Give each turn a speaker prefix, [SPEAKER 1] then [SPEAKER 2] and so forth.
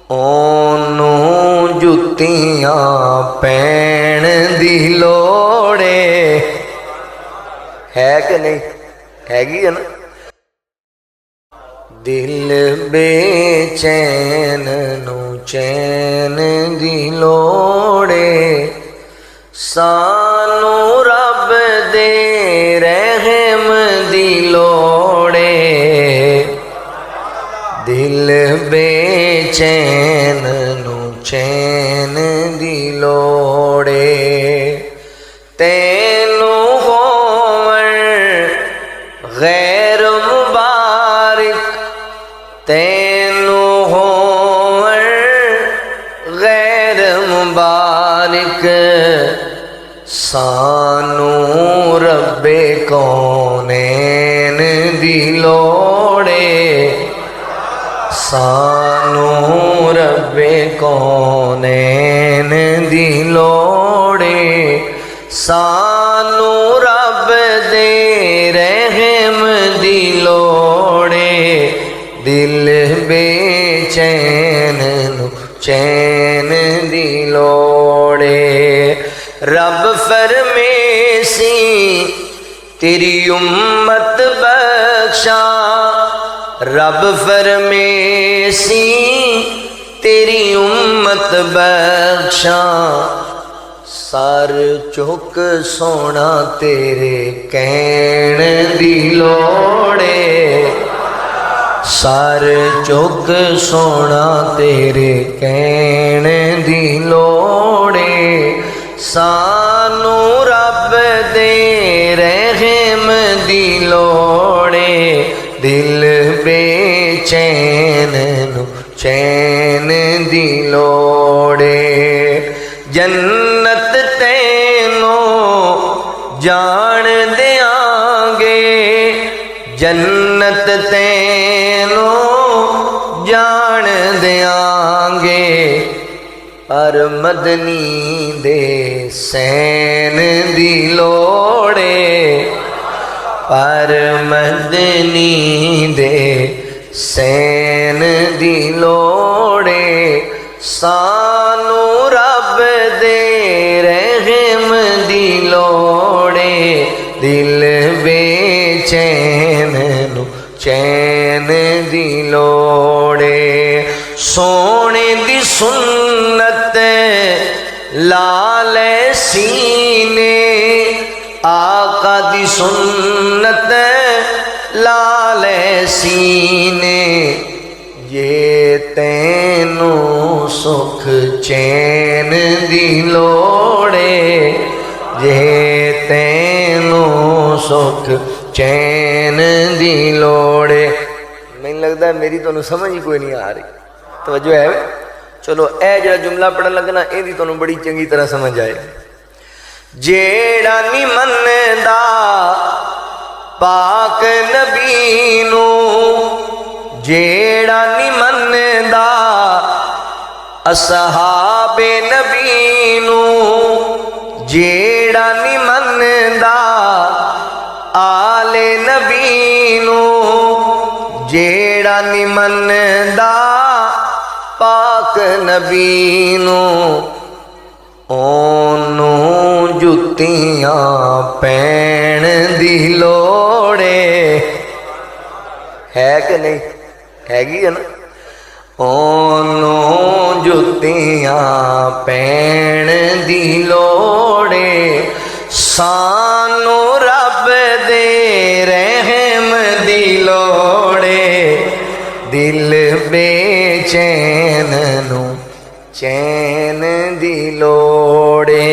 [SPEAKER 1] ओनू जुत्तियां पैण दी लोड़े है कि नहीं हैगी है ना। दिल बेचैन नू चैन दी लोड़े सानू रब दे रहम दी लोड़े। दिल बेचैन नू चैन दी लोड़े तैनू होवण गैर मुबारक तैनू होवण गैर मुबारक सानू रब्बे कौनैन दी लोड़े सानू रब्बे कौनैन दी लोड़े सानू रब दे रहम दी लोड़े। दिल बेचैन नू चैन दी लोड़े रब फरमेसी तेरी उम्मत बख्शा रब फरमेसी तेरी उम्मत बख्शा सर चुक सोना तेरे कहण दी लोड़े सर चुक सोना तेरे कहण दी लोड़े सानू रब दे रहम दी लोड़े। दिल बेचैन नू चैन दी लोड़े जन्नत तैनू जान देंगे जन्नत तैनू जान देंगे पर मदनी दे सैन दी लोड़े पर मदनी दे सैन दी लोड़े सानू रब दे रहम दी लोड़े। दिल बेचैन नू चैन दी लोड़े सोने दी सुन्नत लाल सीने आका दी सुन्नत लाल सीने ये तैनू सुख चैन दी लोड़े ये तैनू सुख चैन दी लोड़े। मैनूं लगदा है मेरी तुहानूं समझ ही कोई नहीं आ रही तवज्जो है वे। चलो ए जरा जुमला पढ़न लगना इहदी तुहानूं बड़ी चंगी तरह समझ आए। जेड़ा नी मनदा पाक नबी नू जेड़ा नी मनदा असहाबे नबी नू जेड़ा नी मनदा आले नबी नू जेड़ा नी मनदा पाक नबी नू ओनू जुत्तियां पैण दी लोड़े है कि नहीं हैगी है ना। ओनू जुत्तियां पैण दी लोड़े सानू रब दे रहम दी लोड़े। दिल बेचैन नू चैन दी लोड़े।